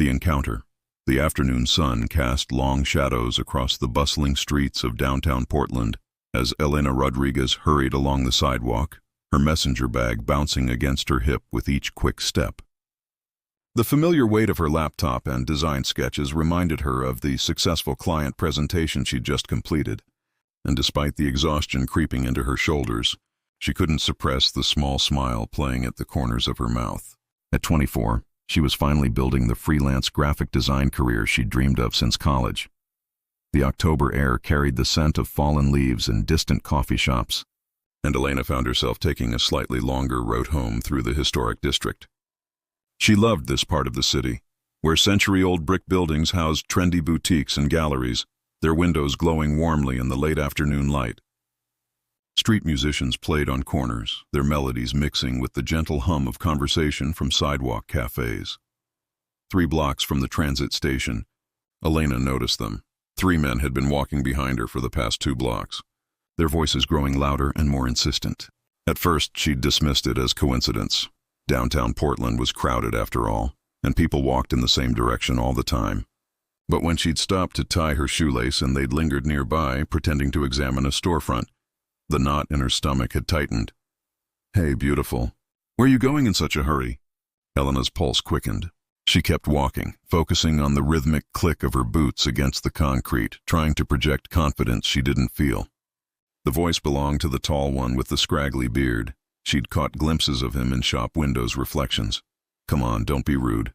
The encounter. The afternoon sun cast long shadows across the bustling streets of downtown Portland as Elena Rodriguez hurried along the sidewalk, her messenger bag bouncing against her hip with each quick step. The familiar weight of her laptop and design sketches reminded her of the successful client presentation she'd just completed, and despite the exhaustion creeping into her shoulders, she couldn't suppress the small smile playing at the corners of her mouth. At 24, she was finally building the freelance graphic design career she'd dreamed of since college. The October air carried the scent of fallen leaves and distant coffee shops, and Elena found herself taking a slightly longer road home through the historic district. She loved this part of the city, where century-old brick buildings housed trendy boutiques and galleries, their windows glowing warmly in the late afternoon light. Street musicians played on corners, their melodies mixing with the gentle hum of conversation from sidewalk cafes. 3 blocks from the transit station, Elena noticed them. 3 men had been walking behind her for the past 2 blocks, their voices growing louder and more insistent. At first, she'd dismissed it as coincidence. Downtown Portland was crowded after all, and people walked in the same direction all the time. But when she'd stopped to tie her shoelace and they'd lingered nearby, pretending to examine a storefront, the knot in her stomach had tightened. "Hey, beautiful. Where are you going in such a hurry?" Elena's pulse quickened. She kept walking, focusing on the rhythmic click of her boots against the concrete, trying to project confidence she didn't feel. The voice belonged to the tall one with the scraggly beard. She'd caught glimpses of him in shop windows' reflections. "Come on, don't be rude."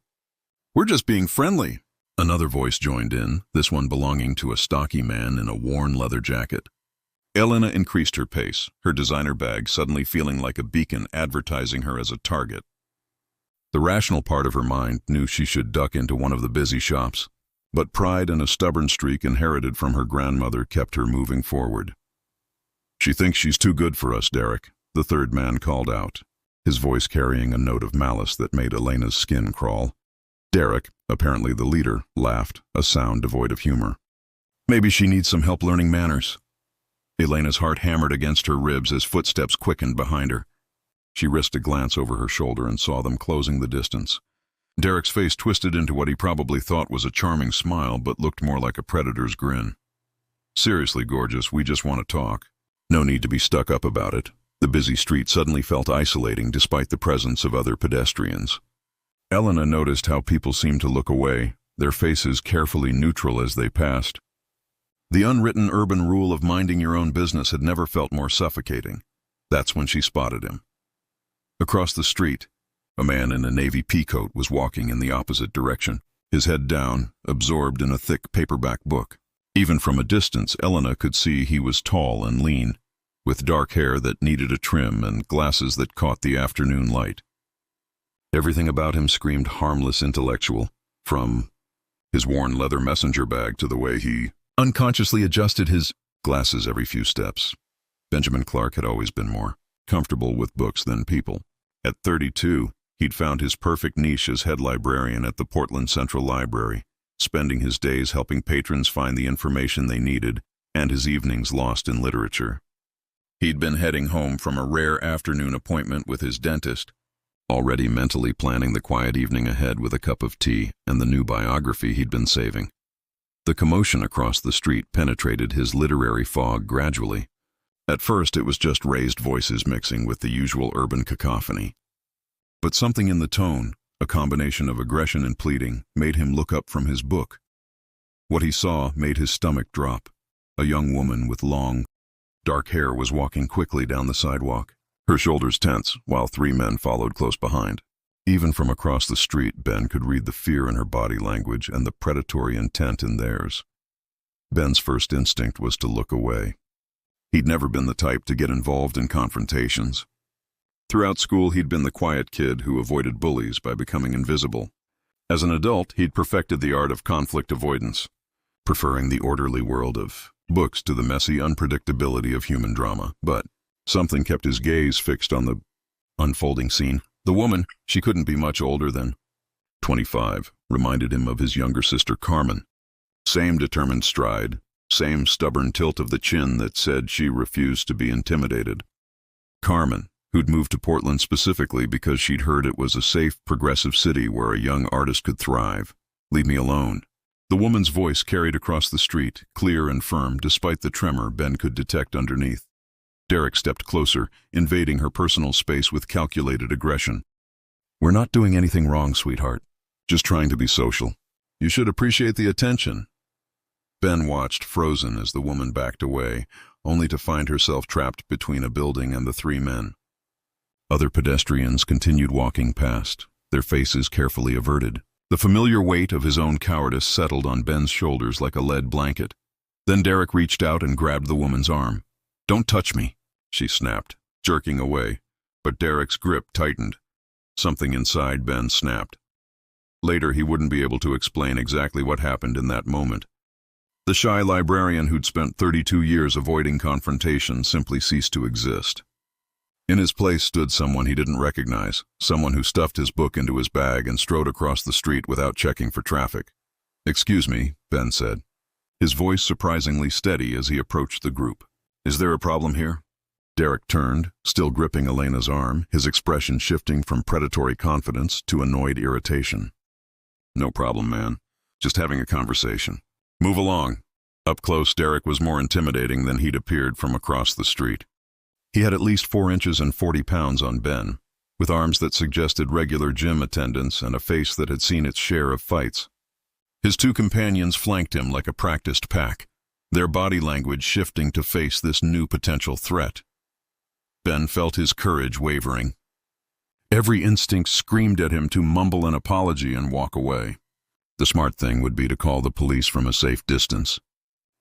"We're just being friendly." Another voice joined in, this one belonging to a stocky man in a worn leather jacket. Elena increased her pace, her designer bag suddenly feeling like a beacon advertising her as a target. The rational part of her mind knew she should duck into one of the busy shops, but pride and a stubborn streak inherited from her grandmother kept her moving forward. "She thinks she's too good for us, Derek," the third man called out, his voice carrying a note of malice that made Elena's skin crawl. Derek, apparently the leader, laughed, a sound devoid of humor. "Maybe she needs some help learning manners." Elena's heart hammered against her ribs as footsteps quickened behind her. She risked a glance over her shoulder and saw them closing the distance. Derek's face twisted into what he probably thought was a charming smile but looked more like a predator's grin. "Seriously, gorgeous, we just want to talk. No need to be stuck up about it." The busy street suddenly felt isolating despite the presence of other pedestrians. Elena noticed how people seemed to look away, their faces carefully neutral as they passed. The unwritten urban rule of minding your own business had never felt more suffocating. That's when she spotted him. Across the street, a man in a navy peacoat was walking in the opposite direction, his head down, absorbed in a thick paperback book. Even from a distance, Elena could see he was tall and lean, with dark hair that needed a trim and glasses that caught the afternoon light. Everything about him screamed harmless intellectual, from his worn leather messenger bag to the way he unconsciously adjusted his glasses every few steps. Benjamin Clark had always been more comfortable with books than people. At 32, he'd found his perfect niche as head librarian at the Portland Central Library, spending his days helping patrons find the information they needed and his evenings lost in literature. He'd been heading home from a rare afternoon appointment with his dentist, already mentally planning the quiet evening ahead with a cup of tea and the new biography he'd been saving. The commotion across the street penetrated his literary fog gradually. At first, it was just raised voices mixing with the usual urban cacophony. But something in the tone, a combination of aggression and pleading, made him look up from his book. What he saw made his stomach drop. A young woman with long, dark hair was walking quickly down the sidewalk, her shoulders tense, while 3 men followed close behind. Even from across the street, Ben could read the fear in her body language and the predatory intent in theirs. Ben's first instinct was to look away. He'd never been the type to get involved in confrontations. Throughout school, he'd been the quiet kid who avoided bullies by becoming invisible. As an adult, he'd perfected the art of conflict avoidance, preferring the orderly world of books to the messy unpredictability of human drama. But something kept his gaze fixed on the unfolding scene. The woman, she couldn't be much older than 25, reminded him of his younger sister Carmen. Same determined stride, same stubborn tilt of the chin that said she refused to be intimidated. Carmen, who'd moved to Portland specifically because she'd heard it was a safe, progressive city where a young artist could thrive. Leave me alone." The woman's voice carried across the street, clear and firm despite the tremor Ben could detect underneath. Derek stepped closer, invading her personal space with calculated aggression. "We're not doing anything wrong, sweetheart. Just trying to be social. You should appreciate the attention." Ben watched, frozen, as the woman backed away, only to find herself trapped between a building and the three men. Other pedestrians continued walking past, their faces carefully averted. The familiar weight of his own cowardice settled on Ben's shoulders like a lead blanket. Then Derek reached out and grabbed the woman's arm. "Don't touch me," she snapped, jerking away, but Derek's grip tightened. Something inside Ben snapped. Later, he wouldn't be able to explain exactly what happened in that moment. The shy librarian who'd spent 32 years avoiding confrontation simply ceased to exist. In his place stood someone he didn't recognize, someone who stuffed his book into his bag and strode across the street without checking for traffic. "Excuse me," Ben said, his voice surprisingly steady as he approached the group. "Is there a problem here?" Derek turned, still gripping Elena's arm, his expression shifting from predatory confidence to annoyed irritation. "No problem, man. Just having a conversation. Move along." Up close, Derek was more intimidating than he'd appeared from across the street. He had at least 4 inches and 40 pounds on Ben, with arms that suggested regular gym attendance and a face that had seen its share of fights. His two companions flanked him like a practiced pack, their body language shifting to face this new potential threat. Ben felt his courage wavering. Every instinct screamed at him to mumble an apology and walk away. The smart thing would be to call the police from a safe distance.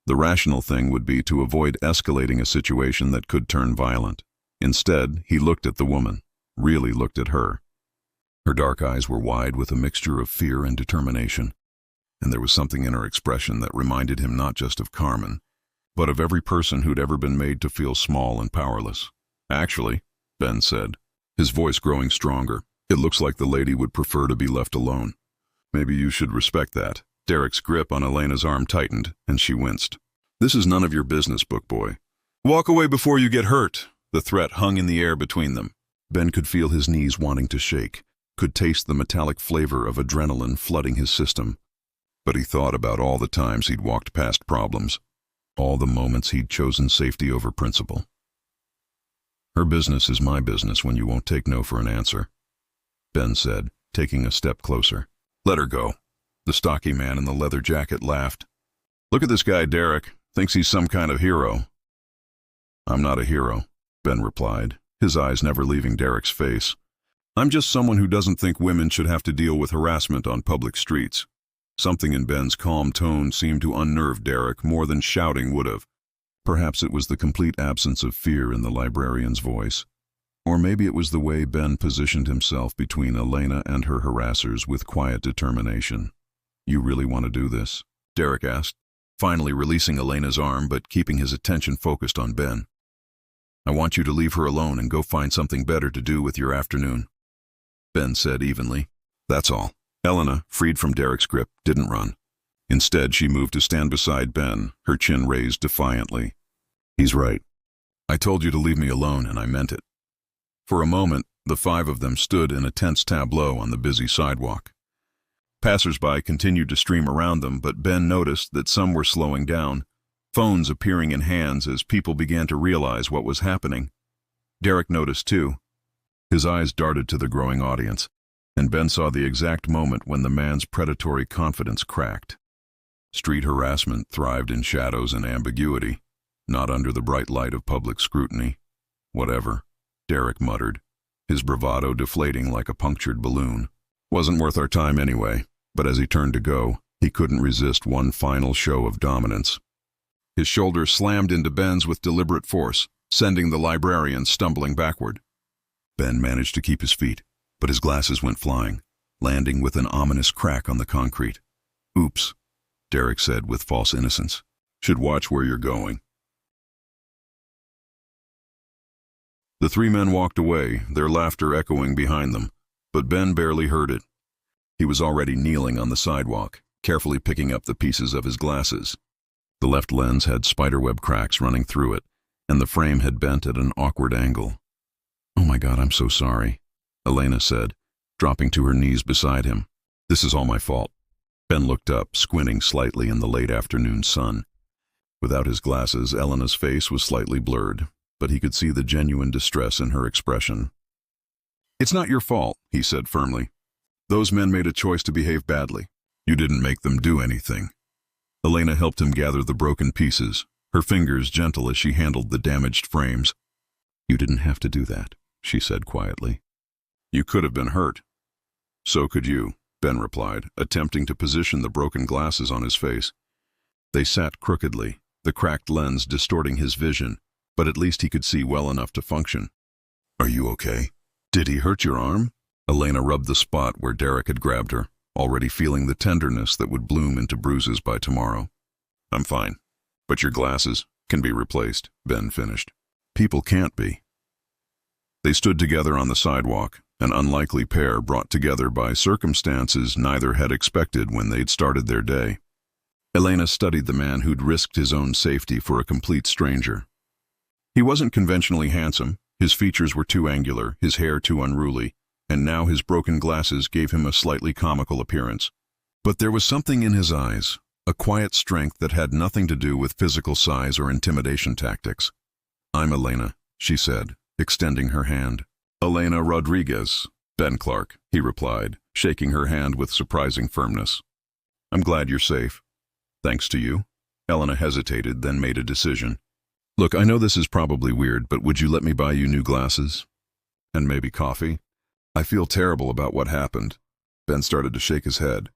The rational thing would be to avoid escalating a situation that could turn violent. Instead, he looked at the woman, really looked at her. Her dark eyes were wide with a mixture of fear and determination, and there was something in her expression that reminded him not just of Carmen, but of every person who'd ever been made to feel small and powerless. "Actually," Ben said, his voice growing stronger, "it looks like the lady would prefer to be left alone. Maybe you should respect that." Derek's grip on Elena's arm tightened, and she winced. "This is none of your business, bookboy. Walk away before you get hurt." The threat hung in the air between them. Ben could feel his knees wanting to shake, could taste the metallic flavor of adrenaline flooding his system. But he thought about all the times he'd walked past problems, all the moments he'd chosen safety over principle. "Her business is my business when you won't take no for an answer," Ben said, taking a step closer. "Let her go." The stocky man in the leather jacket laughed. "Look at this guy, Derek. Thinks he's some kind of hero." "I'm not a hero," Ben replied, his eyes never leaving Derek's face. "I'm just someone who doesn't think women should have to deal with harassment on public streets." Something in Ben's calm tone seemed to unnerve Derek more than shouting would have. Perhaps it was the complete absence of fear in the librarian's voice. Or maybe it was the way Ben positioned himself between Elena and her harassers with quiet determination. "You really want to do this?" Derek asked, finally releasing Elena's arm but keeping his attention focused on Ben. "I want you to leave her alone and go find something better to do with your afternoon," Ben said evenly. "That's all." Elena, freed from Derek's grip, didn't run. Instead, she moved to stand beside Ben, her chin raised defiantly. "He's right. I told you to leave me alone, and I meant it." For a moment, the 5 of them stood in a tense tableau on the busy sidewalk. Passers-by continued to stream around them, but Ben noticed that some were slowing down, phones appearing in hands as people began to realize what was happening. Derek noticed too. His eyes darted to the growing audience, and Ben saw the exact moment when the man's predatory confidence cracked. Street harassment thrived in shadows and ambiguity, not under the bright light of public scrutiny. "Whatever," Derek muttered, his bravado deflating like a punctured balloon. "Wasn't worth our time anyway," but as he turned to go, he couldn't resist one final show of dominance. His shoulder slammed into Ben's with deliberate force, sending the librarian stumbling backward. Ben managed to keep his feet, but his glasses went flying, landing with an ominous crack on the concrete. "Oops," Derek said with false innocence. "Should watch where you're going." The 3 men walked away, their laughter echoing behind them, but Ben barely heard it. He was already kneeling on the sidewalk, carefully picking up the pieces of his glasses. The left lens had spiderweb cracks running through it, and the frame had bent at an awkward angle. "Oh my God, I'm so sorry," Elena said, dropping to her knees beside him. "This is all my fault." Ben looked up, squinting slightly in the late afternoon sun. Without his glasses, Elena's face was slightly blurred, but he could see the genuine distress in her expression. "It's not your fault," he said firmly. "Those men made a choice to behave badly. You didn't make them do anything." Elena helped him gather the broken pieces, her fingers gentle as she handled the damaged frames. "You didn't have to do that," she said quietly. "You could have been hurt." "So could you," Ben replied, attempting to position the broken glasses on his face. They sat crookedly, the cracked lens distorting his vision, but at least he could see well enough to function. "Are you okay? Did he hurt your arm?" Elena rubbed the spot where Derek had grabbed her, already feeling the tenderness that would bloom into bruises by tomorrow. "I'm fine, but your glasses can be replaced," Ben finished. "People can't be." They stood together on the sidewalk, an unlikely pair brought together by circumstances neither had expected when they'd started their day. Elena studied the man who'd risked his own safety for a complete stranger. He wasn't conventionally handsome, his features were too angular, his hair too unruly, and now his broken glasses gave him a slightly comical appearance. But there was something in his eyes, a quiet strength that had nothing to do with physical size or intimidation tactics. "I'm Elena," she said, extending her hand. "Elena Rodriguez, Ben Clark," he replied, shaking her hand with surprising firmness. "I'm glad you're safe." "Thanks to you." Elena hesitated, then made a decision. "Look, I know this is probably weird, but would you let me buy you new glasses? And maybe coffee? I feel terrible about what happened." Ben started to shake his head.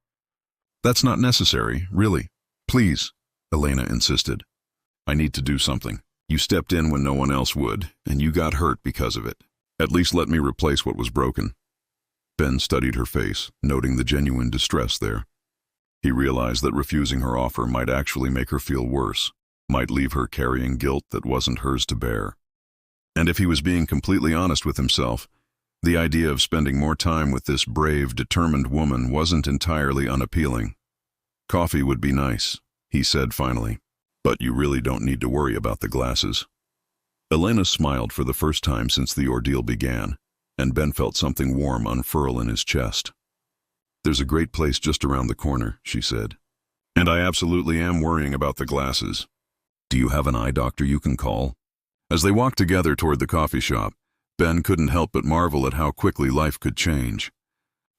"That's not necessary, really. Please," Elena insisted. "I need to do something. You stepped in when no one else would, and you got hurt because of it. At least let me replace what was broken." Ben studied her face, noting the genuine distress there. He realized that refusing her offer might actually make her feel worse, might leave her carrying guilt that wasn't hers to bear. And if he was being completely honest with himself, the idea of spending more time with this brave, determined woman wasn't entirely unappealing. "Coffee would be nice," he said finally, "but you really don't need to worry about the glasses." Elena smiled for the first time since the ordeal began, and Ben felt something warm unfurl in his chest. "There's a great place just around the corner," she said. "And I absolutely am worrying about the glasses. Do you have an eye doctor you can call?" As they walked together toward the coffee shop, Ben couldn't help but marvel at how quickly life could change.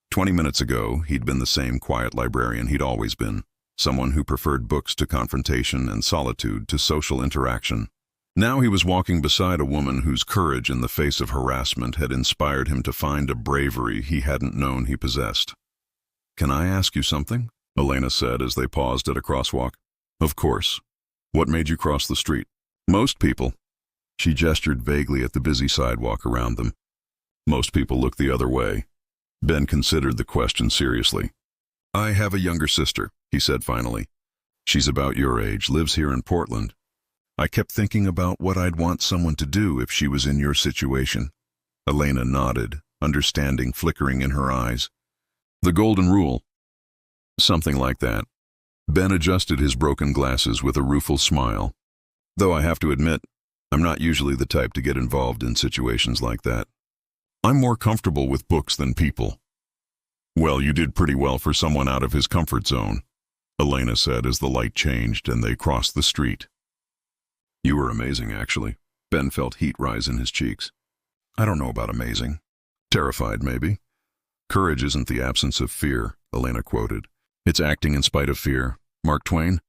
20 minutes ago, he'd been the same quiet librarian he'd always been, someone who preferred books to confrontation and solitude to social interaction. Now he was walking beside a woman whose courage in the face of harassment had inspired him to find a bravery he hadn't known he possessed. "Can I ask you something?" Elena said as they paused at a crosswalk. "Of course. What made you cross the street?" "Most people." She gestured vaguely at the busy sidewalk around them. "Most people look the other way." Ben considered the question seriously. "I have a younger sister," he said finally. "She's about your age, lives here in Portland. I kept thinking about what I'd want someone to do if she was in your situation." Elena nodded, understanding flickering in her eyes. "The golden rule." "Something like that." Ben adjusted his broken glasses with a rueful smile. "Though I have to admit, I'm not usually the type to get involved in situations like that. I'm more comfortable with books than people." "Well, you did pretty well for someone out of his comfort zone," Elena said as the light changed and they crossed the street. "You were amazing, actually." Ben felt heat rise in his cheeks. "I don't know about amazing. Terrified, maybe." "Courage isn't the absence of fear," Elena quoted. "It's acting in spite of fear." Mark Twain?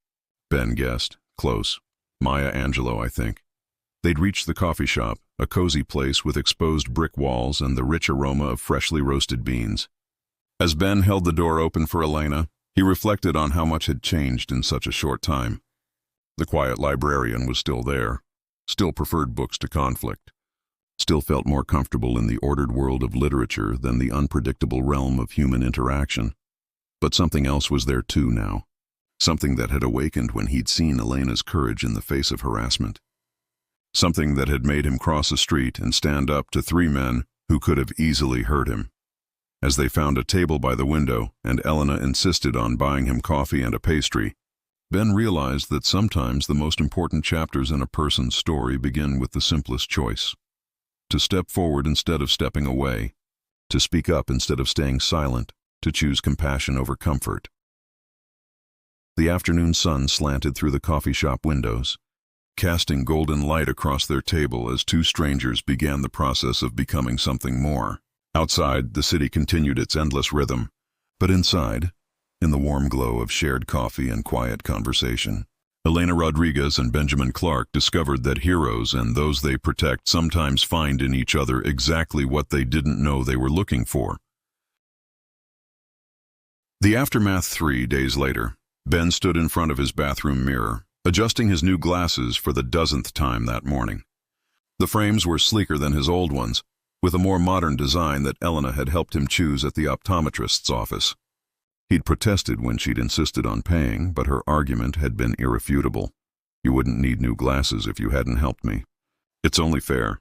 Ben guessed. Close. Maya Angelou, I think. They'd reached the coffee shop, a cozy place with exposed brick walls and the rich aroma of freshly roasted beans. As Ben held the door open for Elena, he reflected on how much had changed in such a short time. The quiet librarian was still there, still preferred books to conflict, still felt more comfortable in the ordered world of literature than the unpredictable realm of human interaction. But something else was there too now, something that had awakened when he'd seen Elena's courage in the face of harassment. Something that had made him cross a street and stand up to 3 men who could have easily hurt him. As they found a table by the window and Elena insisted on buying him coffee and a pastry, Ben realized that sometimes the most important chapters in a person's story begin with the simplest choice. To step forward instead of stepping away, to speak up instead of staying silent, to choose compassion over comfort. The afternoon sun slanted through the coffee shop windows, casting golden light across their table as two strangers began the process of becoming something more. Outside, the city continued its endless rhythm, but inside, in the warm glow of shared coffee and quiet conversation, Elena Rodriguez and Benjamin Clark discovered that heroes and those they protect sometimes find in each other exactly what they didn't know they were looking for. The aftermath 3 days later. Ben stood in front of his bathroom mirror, adjusting his new glasses for the dozenth time that morning. The frames were sleeker than his old ones, with a more modern design that Elena had helped him choose at the optometrist's office. He'd protested when she'd insisted on paying, but her argument had been irrefutable. "You wouldn't need new glasses if you hadn't helped me. It's only fair."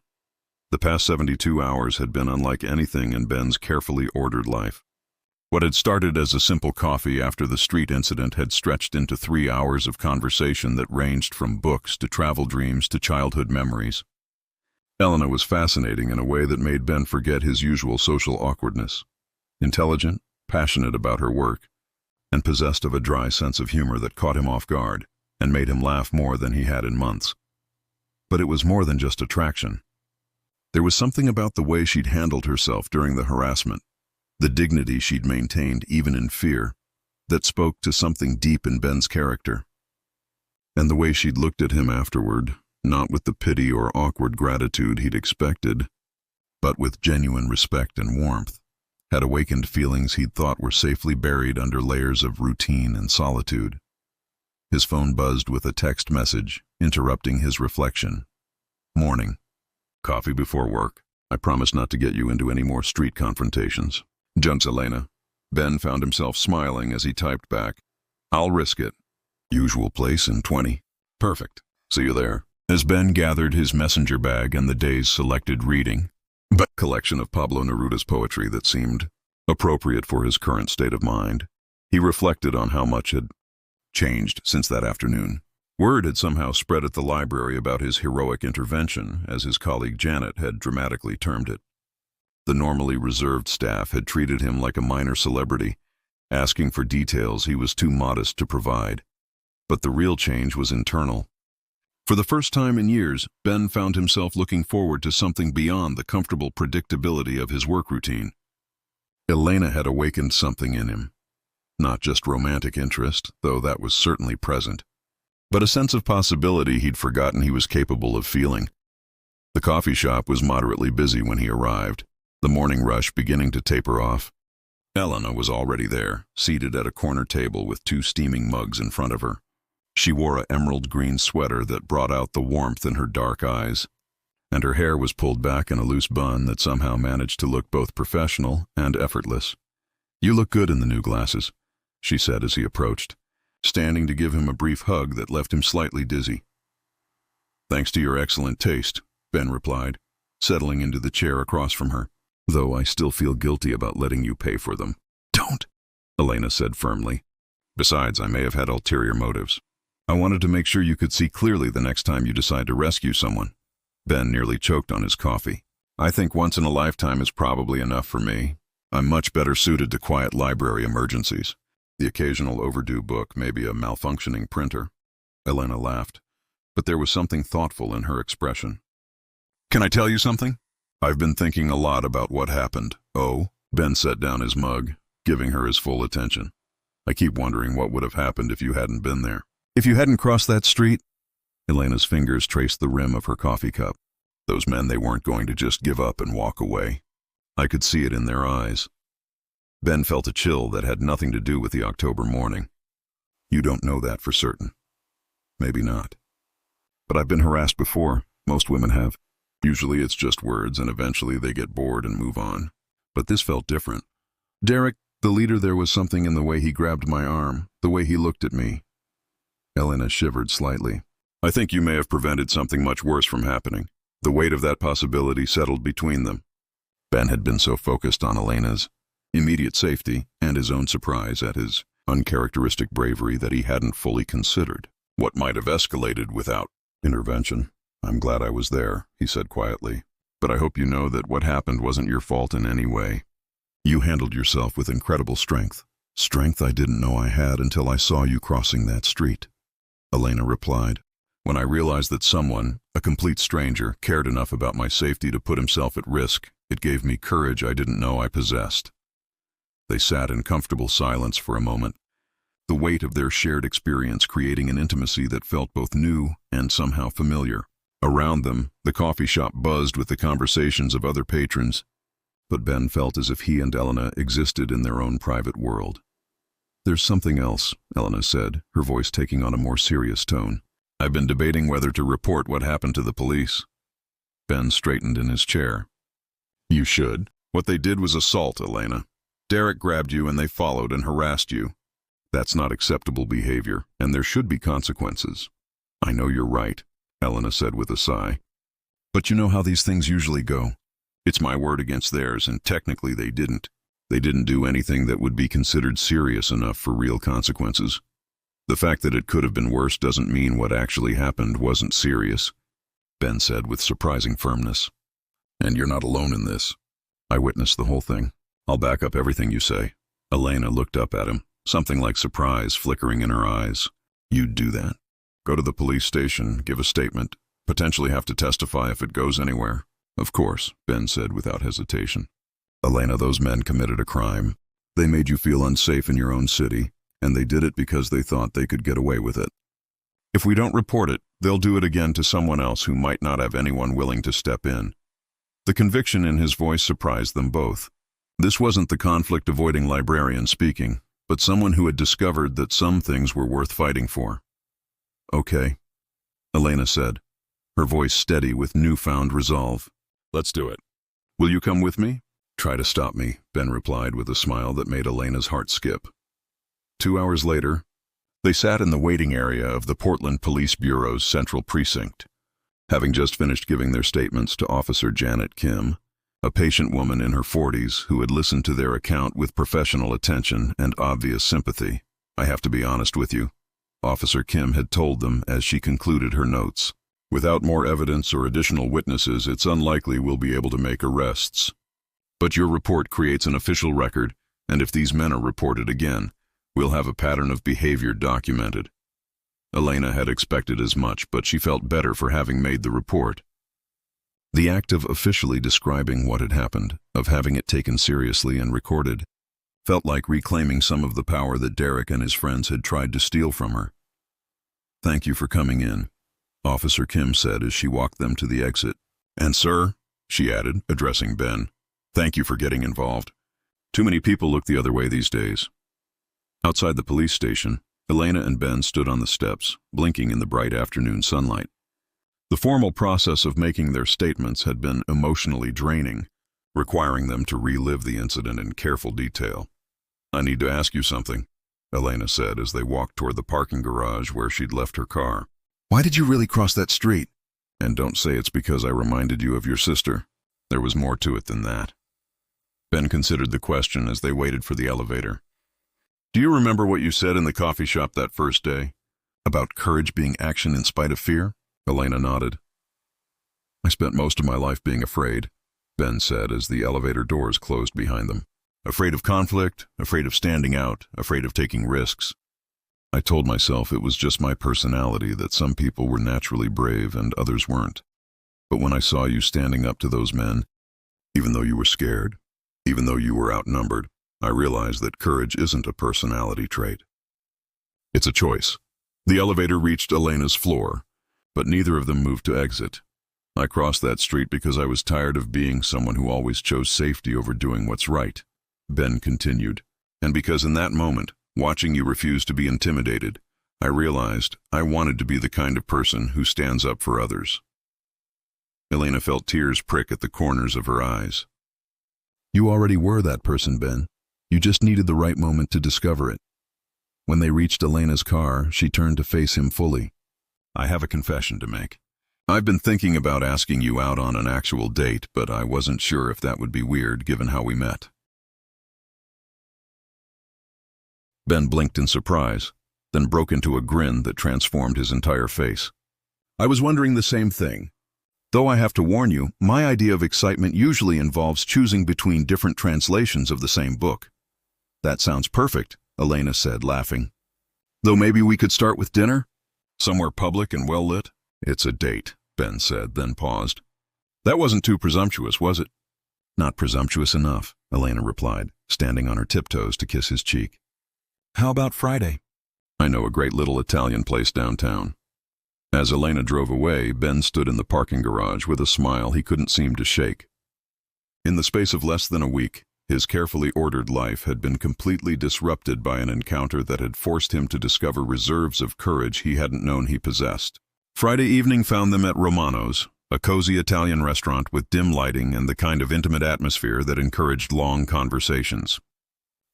The past 72 hours had been unlike anything in Ben's carefully ordered life. What had started as a simple coffee after the street incident had stretched into 3 hours of conversation that ranged from books to travel dreams to childhood memories. Elena was fascinating in a way that made Ben forget his usual social awkwardness. Intelligent, passionate about her work, and possessed of a dry sense of humor that caught him off guard and made him laugh more than he had in months. But it was more than just attraction. There was something about the way she'd handled herself during the harassment, the dignity she'd maintained even in fear, that spoke to something deep in Ben's character. And the way she'd looked at him afterward, not with the pity or awkward gratitude he'd expected, but with genuine respect and warmth, had awakened feelings he'd thought were safely buried under layers of routine and solitude. His phone buzzed with a text message, interrupting his reflection. "Morning. Coffee before work. I promise not to get you into any more street confrontations. Junks, Elena." Ben found himself smiling as he typed back, "I'll risk it. Usual place in 20. Perfect. See you there." As Ben gathered his messenger bag and the day's selected reading, a collection of Pablo Neruda's poetry that seemed appropriate for his current state of mind, he reflected on how much had changed since that afternoon. Word had somehow spread at the library about his heroic intervention, as his colleague Janet had dramatically termed it. The normally reserved staff had treated him like a minor celebrity, asking for details he was too modest to provide. But the real change was internal. For the first time in years, Ben found himself looking forward to something beyond the comfortable predictability of his work routine. Elena had awakened something in him. Not just romantic interest, though that was certainly present, but a sense of possibility he'd forgotten he was capable of feeling. The coffee shop was moderately busy when he arrived, the morning rush beginning to taper off. Elena was already there, seated at a corner table with 2 steaming mugs in front of her. She wore an emerald green sweater that brought out the warmth in her dark eyes, and her hair was pulled back in a loose bun that somehow managed to look both professional and effortless. "You look good in the new glasses," she said as he approached, standing to give him a brief hug that left him slightly dizzy. "Thanks to your excellent taste," Ben replied, settling into the chair across from her. "Though I still feel guilty about letting you pay for them." "Don't," Elena said firmly. "Besides, I may have had ulterior motives. I wanted to make sure you could see clearly the next time you decide to rescue someone." Ben nearly choked on his coffee. "I think once in a lifetime is probably enough for me. I'm much better suited to quiet library emergencies. The occasional overdue book, maybe a malfunctioning printer." Elena laughed, but there was something thoughtful in her expression. "Can I tell you something? I've been thinking a lot about what happened." "Oh?" Ben set down his mug, giving her his full attention. "I keep wondering what would have happened if you hadn't been there. If you hadn't crossed that street." Elena's fingers traced the rim of her coffee cup. "Those men, they weren't going to just give up and walk away. I could see it in their eyes." Ben felt a chill that had nothing to do with the October morning. "You don't know that for certain." "Maybe not. But I've been harassed before. Most women have. Usually it's just words, and eventually they get bored and move on. But this felt different. Derek, the leader, there was something in the way he grabbed my arm, the way he looked at me." Elena shivered slightly. "I think you may have prevented something much worse from happening." The weight of that possibility settled between them. Ben had been so focused on Elena's immediate safety and his own surprise at his uncharacteristic bravery that he hadn't fully considered what might have escalated without intervention. "I'm glad I was there," he said quietly, "but I hope you know that what happened wasn't your fault in any way. You handled yourself with incredible strength." Strength I didn't know I had until I saw you crossing that street, Elena replied. When I realized that someone, a complete stranger, cared enough about my safety to put himself at risk, it gave me courage I didn't know I possessed. They sat in comfortable silence for a moment, the weight of their shared experience creating an intimacy that felt both new and somehow familiar. Around them, the coffee shop buzzed with the conversations of other patrons, but Ben felt as if he and Elena existed in their own private world. There's something else, Elena said, her voice taking on a more serious tone. I've been debating whether to report what happened to the police. Ben straightened in his chair. You should. What they did was assault, Elena. Derek grabbed you and they followed and harassed you. That's not acceptable behavior, and there should be consequences. I know you're right, Elena said with a sigh. But you know how these things usually go. It's my word against theirs, and technically they didn't. They didn't do anything that would be considered serious enough for real consequences. The fact that it could have been worse doesn't mean what actually happened wasn't serious, Ben said with surprising firmness. And you're not alone in this. I witnessed the whole thing. I'll back up everything you say. Elena looked up at him, something like surprise flickering in her eyes. You'd do that? Go to the police station, give a statement, potentially have to testify if it goes anywhere. Of course, Ben said without hesitation. Elena, those men committed a crime. They made you feel unsafe in your own city, and they did it because they thought they could get away with it. If we don't report it, they'll do it again to someone else who might not have anyone willing to step in. The conviction in his voice surprised them both. This wasn't the conflict-avoiding librarian speaking, but someone who had discovered that some things were worth fighting for. Okay, Elena said, her voice steady with newfound resolve. Let's do it. Will you come with me? Try to stop me, Ben replied with a smile that made Elena's heart skip. 2 hours later, they sat in the waiting area of the Portland Police Bureau's Central Precinct. Having just finished giving their statements to Officer Janet Kim, a patient woman in her 40s who had listened to their account with professional attention and obvious sympathy. I have to be honest with you, Officer Kim had told them as she concluded her notes. Without more evidence or additional witnesses, it's unlikely we'll be able to make arrests. But your report creates an official record, and if these men are reported again, we'll have a pattern of behavior documented. Elena had expected as much, but she felt better for having made the report. The act of officially describing what had happened, of having it taken seriously and recorded, felt like reclaiming some of the power that Derek and his friends had tried to steal from her. Thank you for coming in, Officer Kim said as she walked them to the exit. And sir, she added, addressing Ben, thank you for getting involved. Too many people look the other way these days. Outside the police station, Elena and Ben stood on the steps, blinking in the bright afternoon sunlight. The formal process of making their statements had been emotionally draining, requiring them to relive the incident in careful detail. I need to ask you something, Elena said as they walked toward the parking garage where she'd left her car. Why did you really cross that street? And don't say it's because I reminded you of your sister. There was more to it than that. Ben considered the question as they waited for the elevator. Do you remember what you said in the coffee shop that first day? About courage being action in spite of fear? Elena nodded. I spent most of my life being afraid, Ben said as the elevator doors closed behind them. Afraid of conflict, afraid of standing out, afraid of taking risks. I told myself it was just my personality, that some people were naturally brave and others weren't. But when I saw you standing up to those men, even though you were scared, even though you were outnumbered, I realized that courage isn't a personality trait. It's a choice. The elevator reached Elena's floor, but neither of them moved to exit. I crossed that street because I was tired of being someone who always chose safety over doing what's right, Ben continued. And because in that moment, watching you refuse to be intimidated, I realized I wanted to be the kind of person who stands up for others. Elena felt tears prick at the corners of her eyes. You already were that person, Ben. You just needed the right moment to discover it. When they reached Elena's car, she turned to face him fully. I have a confession to make. I've been thinking about asking you out on an actual date, but I wasn't sure if that would be weird given how we met. Ben blinked in surprise, then broke into a grin that transformed his entire face. I was wondering the same thing. Though I have to warn you, my idea of excitement usually involves choosing between different translations of the same book. That sounds perfect, Elena said, laughing. Though maybe we could start with dinner? Somewhere public and well-lit? It's a date, Ben said, then paused. That wasn't too presumptuous, was it? Not presumptuous enough, Elena replied, standing on her tiptoes to kiss his cheek. How about Friday? I know a great little Italian place downtown. As Elena drove away, Ben stood in the parking garage with a smile he couldn't seem to shake. In the space of less than a week, his carefully ordered life had been completely disrupted by an encounter that had forced him to discover reserves of courage he hadn't known he possessed. Friday evening found them at Romano's, a cozy Italian restaurant with dim lighting and the kind of intimate atmosphere that encouraged long conversations.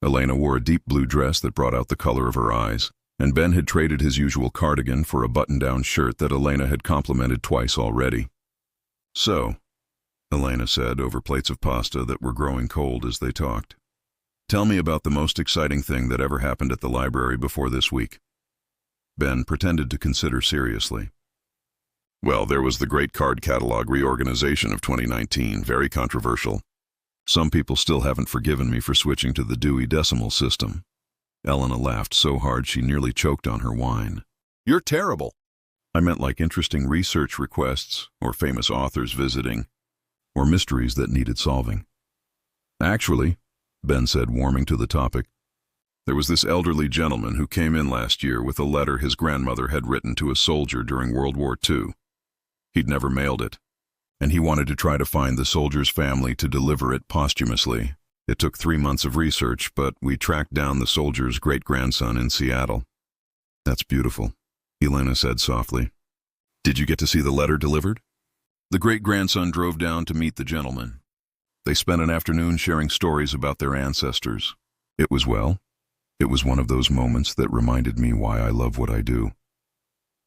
Elena wore a deep blue dress that brought out the color of her eyes, and Ben had traded his usual cardigan for a button-down shirt that Elena had complimented twice already. So, Elena said over plates of pasta that were growing cold as they talked, tell me about the most exciting thing that ever happened at the library before this week. Ben pretended to consider seriously. Well, there was the great card catalog reorganization of 2019, very controversial. Some people still haven't forgiven me for switching to the Dewey Decimal System. Elena laughed so hard she nearly choked on her wine. You're terrible. I meant like interesting research requests, or famous authors visiting, or mysteries that needed solving. Actually, Ben said, warming to the topic, there was this elderly gentleman who came in last year with a letter his grandmother had written to a soldier during World War II. He'd never mailed it, and he wanted to try to find the soldier's family to deliver it posthumously. It took 3 months of research, but we tracked down the soldier's great-grandson in Seattle. That's beautiful, Elena said softly. Did you get to see the letter delivered? The great-grandson drove down to meet the gentleman. They spent an afternoon sharing stories about their ancestors. It was one of those moments that reminded me why I love what I do.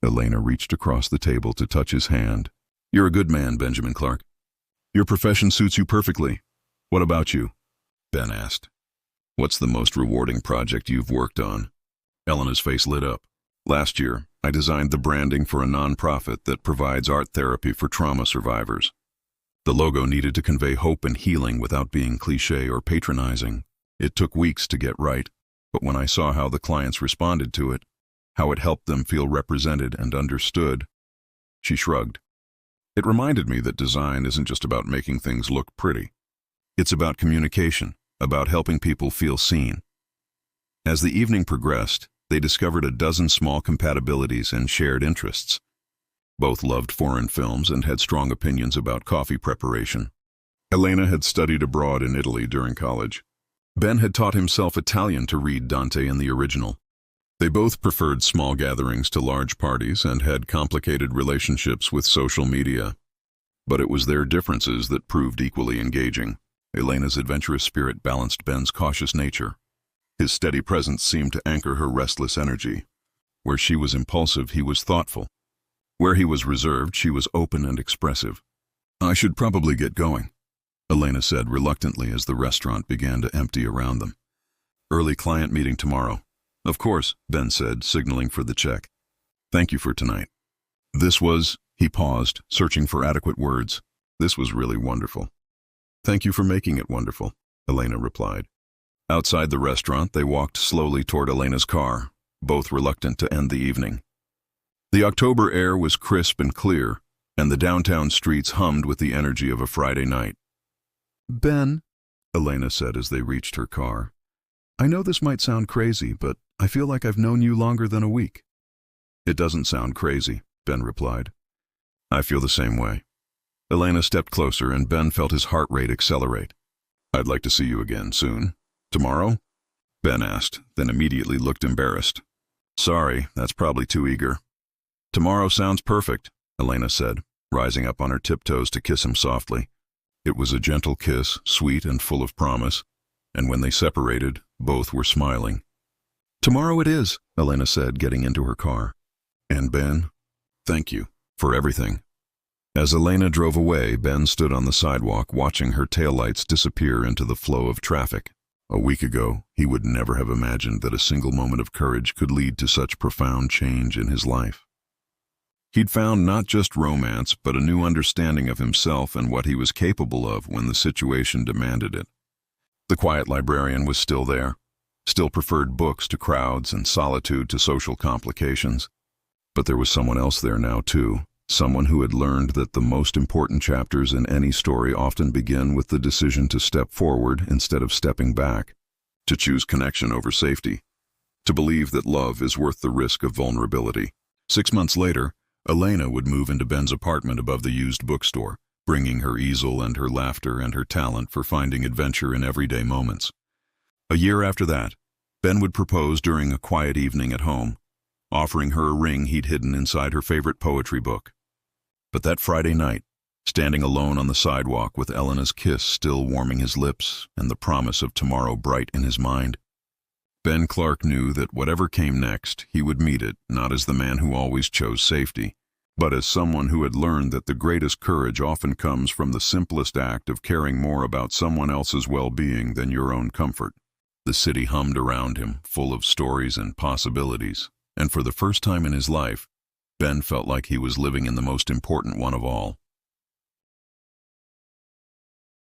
Elena reached across the table to touch his hand. You're a good man, Benjamin Clark. Your profession suits you perfectly. What about you? Ben asked. What's the most rewarding project you've worked on? Elena's face lit up. Last year, I designed the branding for a nonprofit that provides art therapy for trauma survivors. The logo needed to convey hope and healing without being cliché or patronizing. It took weeks to get right, but when I saw how the clients responded to it, how it helped them feel represented and understood, she shrugged. It reminded me that design isn't just about making things look pretty. It's about communication, about helping people feel seen. As the evening progressed, they discovered a dozen small compatibilities and shared interests. Both loved foreign films and had strong opinions about coffee preparation. Elena had studied abroad in Italy during college. Ben had taught himself Italian to read Dante in the original. They both preferred small gatherings to large parties and had complicated relationships with social media. But it was their differences that proved equally engaging. Elena's adventurous spirit balanced Ben's cautious nature. His steady presence seemed to anchor her restless energy. Where she was impulsive, he was thoughtful. Where he was reserved, she was open and expressive. I should probably get going, Elena said reluctantly as the restaurant began to empty around them. Early client meeting tomorrow. Of course, Ben said, signaling for the check. Thank you for tonight. He paused, searching for adequate words. This was really wonderful. Thank you for making it wonderful, Elena replied. Outside the restaurant, they walked slowly toward Elena's car, both reluctant to end the evening. The October air was crisp and clear, and the downtown streets hummed with the energy of a Friday night. Ben, Elena said as they reached her car, I know this might sound crazy, but I feel like I've known you longer than a week. It doesn't sound crazy, Ben replied. I feel the same way. Elena stepped closer and Ben felt his heart rate accelerate. I'd like to see you again soon. Tomorrow? Ben asked, then immediately looked embarrassed. Sorry, that's probably too eager. Tomorrow sounds perfect, Elena said, rising up on her tiptoes to kiss him softly. It was a gentle kiss, sweet and full of promise, and when they separated, both were smiling. Tomorrow it is, Elena said, getting into her car. And Ben, thank you for everything. As Elena drove away, Ben stood on the sidewalk watching her taillights disappear into the flow of traffic. A week ago, he would never have imagined that a single moment of courage could lead to such profound change in his life. He'd found not just romance, but a new understanding of himself and what he was capable of when the situation demanded it. The quiet librarian was still there, still preferred books to crowds and solitude to social complications. But there was someone else there now, too. Someone who had learned that the most important chapters in any story often begin with the decision to step forward instead of stepping back, to choose connection over safety, to believe that love is worth the risk of vulnerability. 6 months later, Elena would move into Ben's apartment above the used bookstore, bringing her easel and her laughter and her talent for finding adventure in everyday moments. A year after that, Ben would propose during a quiet evening at home, offering her a ring he'd hidden inside her favorite poetry book. But that Friday night, standing alone on the sidewalk with Elena's kiss still warming his lips and the promise of tomorrow bright in his mind, Ben Clark knew that whatever came next, he would meet it not as the man who always chose safety, but as someone who had learned that the greatest courage often comes from the simplest act of caring more about someone else's well-being than your own comfort. The city hummed around him, full of stories and possibilities, and for the first time in his life, Ben felt like he was living in the most important one of all,